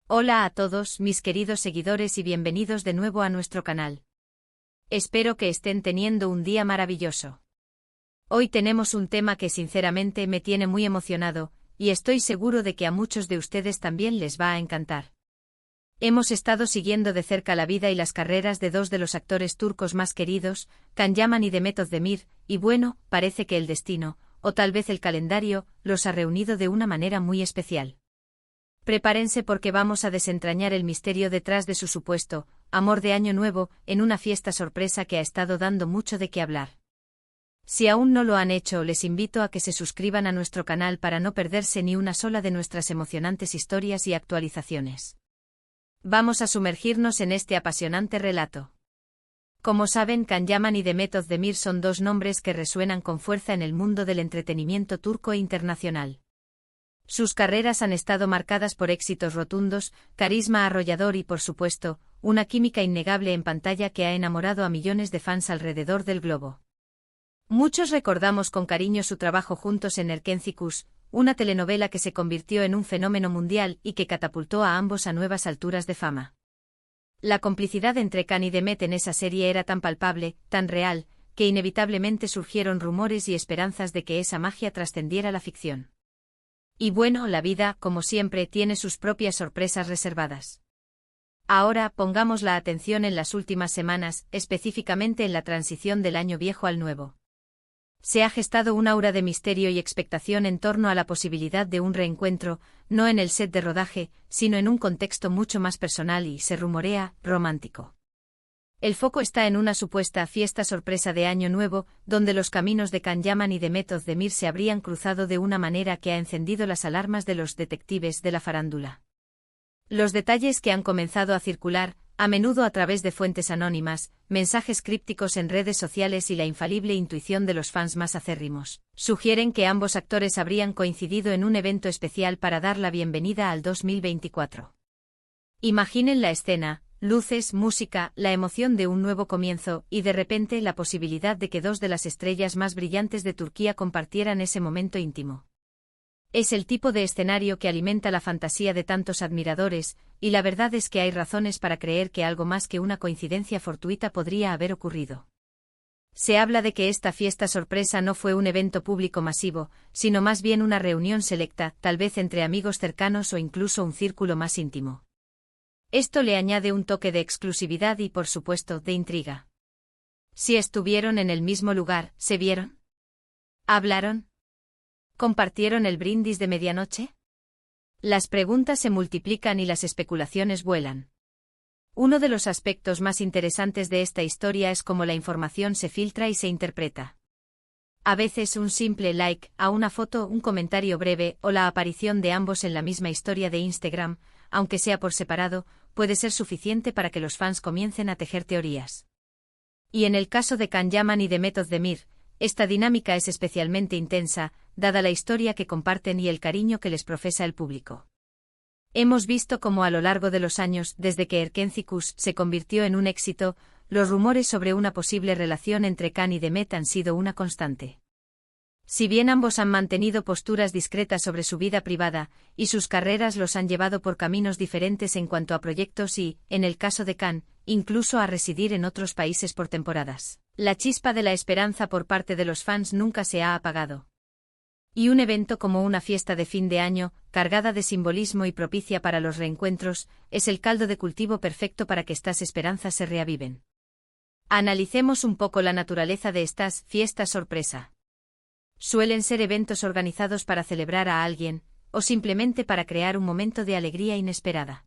Hola a todos mis queridos seguidores y bienvenidos de nuevo a nuestro canal. Espero que estén teniendo un día maravilloso. Hoy tenemos un tema que sinceramente me tiene muy emocionado, y estoy seguro de que a muchos de ustedes también les va a encantar. Hemos estado siguiendo de cerca la vida y las carreras de dos de los actores turcos más queridos, Can Yaman y Demet Özdemir, y bueno, parece que el destino, o tal vez el calendario, los ha reunido de una manera muy especial. Prepárense porque vamos a desentrañar el misterio detrás de su supuesto amor de Año Nuevo en una fiesta sorpresa que ha estado dando mucho de qué hablar. Si aún no lo han hecho, les invito a que se suscriban a nuestro canal para no perderse ni una sola de nuestras emocionantes historias y actualizaciones. Vamos a sumergirnos en este apasionante relato. Como saben, Can Yaman y Demet Özdemir son dos nombres que resuenan con fuerza en el mundo del entretenimiento turco e internacional. Sus carreras han estado marcadas por éxitos rotundos, carisma arrollador y, por supuesto, una química innegable en pantalla que ha enamorado a millones de fans alrededor del globo. Muchos recordamos con cariño su trabajo juntos en Erkenci, una telenovela que se convirtió en un fenómeno mundial y que catapultó a ambos a nuevas alturas de fama. La complicidad entre Can y Demet en esa serie era tan palpable, tan real, que inevitablemente surgieron rumores y esperanzas de que esa magia trascendiera la ficción. Y bueno, la vida, como siempre, tiene sus propias sorpresas reservadas. Ahora, pongamos la atención en las últimas semanas, específicamente en la transición del año viejo al nuevo. Se ha gestado un aura de misterio y expectación en torno a la posibilidad de un reencuentro, no en el set de rodaje, sino en un contexto mucho más personal y, se rumorea, romántico. El foco está en una supuesta fiesta sorpresa de Año Nuevo, donde los caminos de Can Yaman y Demet Özdemir se habrían cruzado de una manera que ha encendido las alarmas de los detectives de la farándula. Los detalles que han comenzado a circular, a menudo a través de fuentes anónimas, mensajes crípticos en redes sociales y la infalible intuición de los fans más acérrimos, sugieren que ambos actores habrían coincidido en un evento especial para dar la bienvenida al 2024. Imaginen la escena. Luces, música, la emoción de un nuevo comienzo, y de repente la posibilidad de que dos de las estrellas más brillantes de Turquía compartieran ese momento íntimo. Es el tipo de escenario que alimenta la fantasía de tantos admiradores, y la verdad es que hay razones para creer que algo más que una coincidencia fortuita podría haber ocurrido. Se habla de que esta fiesta sorpresa no fue un evento público masivo, sino más bien una reunión selecta, tal vez entre amigos cercanos o incluso un círculo más íntimo. Esto le añade un toque de exclusividad y, por supuesto, de intriga. Si estuvieron en el mismo lugar, ¿se vieron? ¿Hablaron? ¿Compartieron el brindis de medianoche? Las preguntas se multiplican y las especulaciones vuelan. Uno de los aspectos más interesantes de esta historia es cómo la información se filtra y se interpreta. A veces un simple like a una foto, un comentario breve o la aparición de ambos en la misma historia de Instagram, aunque sea por separado, puede ser suficiente para que los fans comiencen a tejer teorías. Y en el caso de Can Yaman y Demet Özdemir, esta dinámica es especialmente intensa, dada la historia que comparten y el cariño que les profesa el público. Hemos visto cómo a lo largo de los años, desde que Erkenci se convirtió en un éxito, los rumores sobre una posible relación entre Can y Demet han sido una constante. Si bien ambos han mantenido posturas discretas sobre su vida privada, y sus carreras los han llevado por caminos diferentes en cuanto a proyectos y, en el caso de Can, incluso a residir en otros países por temporadas, la chispa de la esperanza por parte de los fans nunca se ha apagado. Y un evento como una fiesta de fin de año, cargada de simbolismo y propicia para los reencuentros, es el caldo de cultivo perfecto para que estas esperanzas se reaviven. Analicemos un poco la naturaleza de estas fiestas sorpresa. Suelen ser eventos organizados para celebrar a alguien, o simplemente para crear un momento de alegría inesperada.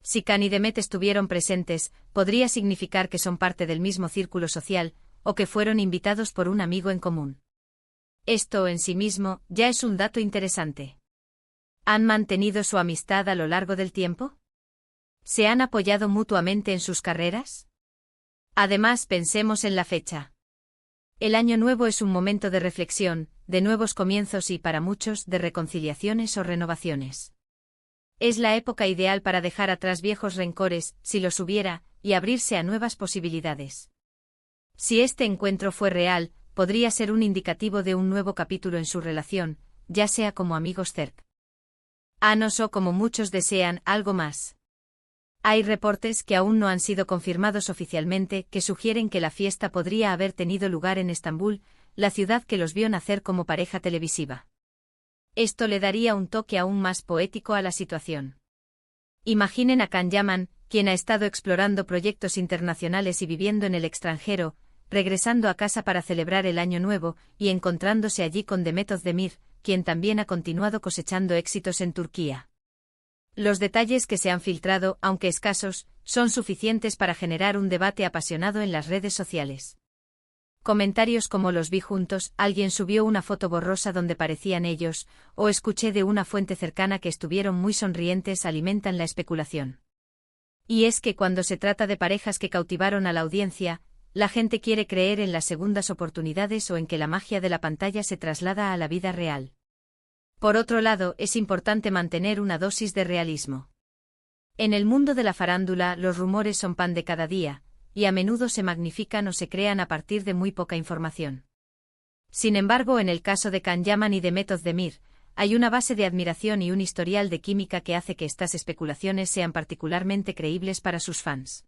Si Can y Demet estuvieron presentes, podría significar que son parte del mismo círculo social, o que fueron invitados por un amigo en común. Esto en sí mismo ya es un dato interesante. ¿Han mantenido su amistad a lo largo del tiempo? ¿Se han apoyado mutuamente en sus carreras? Además, pensemos en la fecha. El Año Nuevo es un momento de reflexión, de nuevos comienzos y, para muchos, de reconciliaciones o renovaciones. Es la época ideal para dejar atrás viejos rencores, si los hubiera, y abrirse a nuevas posibilidades. Si este encuentro fue real, podría ser un indicativo de un nuevo capítulo en su relación, ya sea como amigos cerca. Años o, como muchos desean, algo más. Hay reportes que aún no han sido confirmados oficialmente que sugieren que la fiesta podría haber tenido lugar en Estambul, la ciudad que los vio nacer como pareja televisiva. Esto le daría un toque aún más poético a la situación. Imaginen a Can Yaman, quien ha estado explorando proyectos internacionales y viviendo en el extranjero, regresando a casa para celebrar el Año Nuevo y encontrándose allí con Demet Özdemir, quien también ha continuado cosechando éxitos en Turquía. Los detalles que se han filtrado, aunque escasos, son suficientes para generar un debate apasionado en las redes sociales. Comentarios como "los vi juntos", "alguien subió una foto borrosa donde parecían ellos", o "escuché de una fuente cercana que estuvieron muy sonrientes" alimentan la especulación. Y es que cuando se trata de parejas que cautivaron a la audiencia, la gente quiere creer en las segundas oportunidades o en que la magia de la pantalla se traslada a la vida real. Por otro lado, es importante mantener una dosis de realismo. En el mundo de la farándula, los rumores son pan de cada día, y a menudo se magnifican o se crean a partir de muy poca información. Sin embargo, en el caso de Can Yaman y Demet Özdemir, hay una base de admiración y un historial de química que hace que estas especulaciones sean particularmente creíbles para sus fans.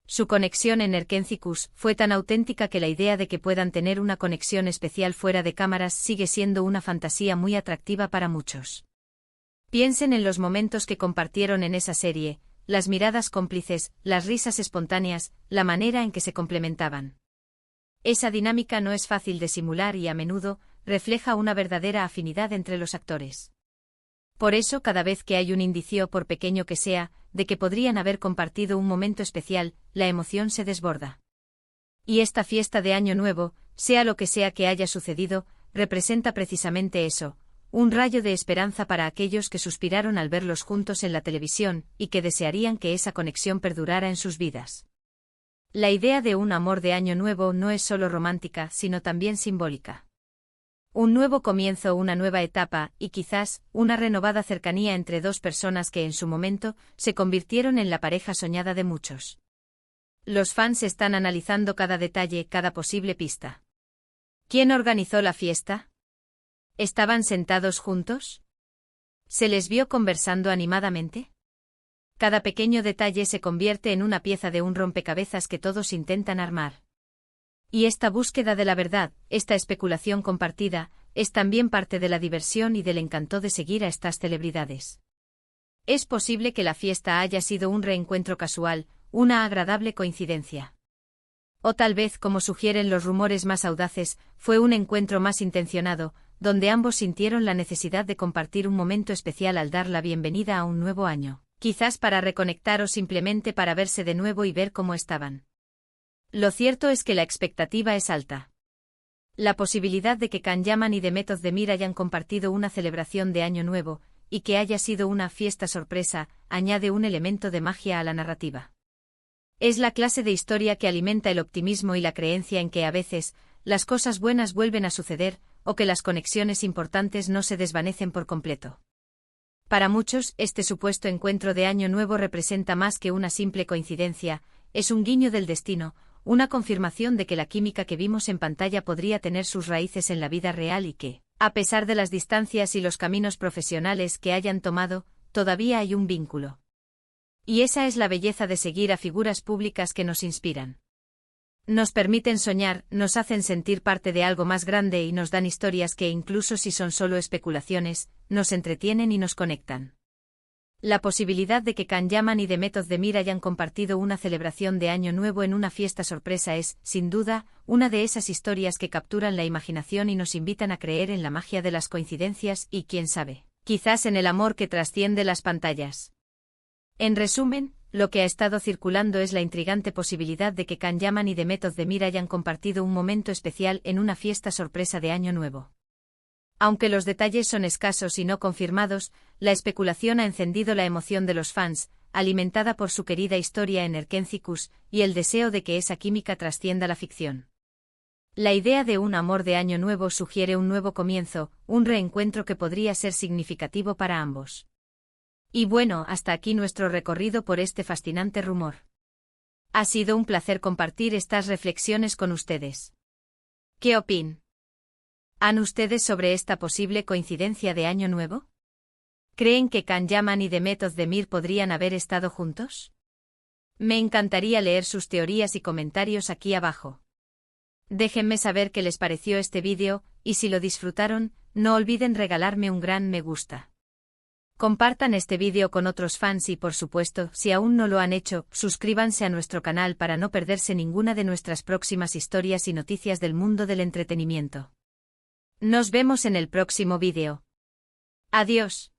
Su conexión en Erkenci fue tan auténtica que la idea de que puedan tener una conexión especial fuera de cámaras sigue siendo una fantasía muy atractiva para muchos. Piensen en los momentos que compartieron en esa serie, las miradas cómplices, las risas espontáneas, la manera en que se complementaban. Esa dinámica no es fácil de simular y a menudo refleja una verdadera afinidad entre los actores. Por eso, cada vez que hay un indicio, por pequeño que sea, de que podrían haber compartido un momento especial, la emoción se desborda. Y esta fiesta de Año Nuevo, sea lo que sea que haya sucedido, representa precisamente eso, un rayo de esperanza para aquellos que suspiraron al verlos juntos en la televisión y que desearían que esa conexión perdurara en sus vidas. La idea de un amor de Año Nuevo no es solo romántica, sino también simbólica. Un nuevo comienzo, una nueva etapa, y quizás, una renovada cercanía entre dos personas que en su momento, se convirtieron en la pareja soñada de muchos. Los fans están analizando cada detalle, cada posible pista. ¿Quién organizó la fiesta? ¿Estaban sentados juntos? ¿Se les vio conversando animadamente? Cada pequeño detalle se convierte en una pieza de un rompecabezas que todos intentan armar. Y esta búsqueda de la verdad, esta especulación compartida, es también parte de la diversión y del encanto de seguir a estas celebridades. Es posible que la fiesta haya sido un reencuentro casual, una agradable coincidencia. O tal vez, como sugieren los rumores más audaces, fue un encuentro más intencionado, donde ambos sintieron la necesidad de compartir un momento especial al dar la bienvenida a un nuevo año, quizás para reconectar o simplemente para verse de nuevo y ver cómo estaban. Lo cierto es que la expectativa es alta. La posibilidad de que Can Yaman y Demet Özdemir hayan compartido una celebración de Año Nuevo, y que haya sido una fiesta sorpresa, añade un elemento de magia a la narrativa. Es la clase de historia que alimenta el optimismo y la creencia en que a veces, las cosas buenas vuelven a suceder, o que las conexiones importantes no se desvanecen por completo. Para muchos, este supuesto encuentro de Año Nuevo representa más que una simple coincidencia, es un guiño del destino, una confirmación de que la química que vimos en pantalla podría tener sus raíces en la vida real y que, a pesar de las distancias y los caminos profesionales que hayan tomado, todavía hay un vínculo. Y esa es la belleza de seguir a figuras públicas que nos inspiran. Nos permiten soñar, nos hacen sentir parte de algo más grande y nos dan historias que, incluso si son solo especulaciones, nos entretienen y nos conectan. La posibilidad de que Can Yaman y Demet Özdemir hayan compartido una celebración de Año Nuevo en una fiesta sorpresa es, sin duda, una de esas historias que capturan la imaginación y nos invitan a creer en la magia de las coincidencias y, quién sabe, quizás en el amor que trasciende las pantallas. En resumen, lo que ha estado circulando es la intrigante posibilidad de que Can Yaman y Demet Özdemir hayan compartido un momento especial en una fiesta sorpresa de Año Nuevo. Aunque los detalles son escasos y no confirmados, la especulación ha encendido la emoción de los fans, alimentada por su querida historia en Erkenci y el deseo de que esa química trascienda la ficción. La idea de un amor de Año Nuevo sugiere un nuevo comienzo, un reencuentro que podría ser significativo para ambos. Y bueno, hasta aquí nuestro recorrido por este fascinante rumor. Ha sido un placer compartir estas reflexiones con ustedes. ¿Qué opinan? ¿Han ustedes sobre esta posible coincidencia de Año Nuevo? ¿Creen que Can Yaman y Demet Özdemir podrían haber estado juntos? Me encantaría leer sus teorías y comentarios aquí abajo. Déjenme saber qué les pareció este vídeo, y si lo disfrutaron, no olviden regalarme un gran me gusta. Compartan este vídeo con otros fans y por supuesto, si aún no lo han hecho, suscríbanse a nuestro canal para no perderse ninguna de nuestras próximas historias y noticias del mundo del entretenimiento. Nos vemos en el próximo vídeo. Adiós.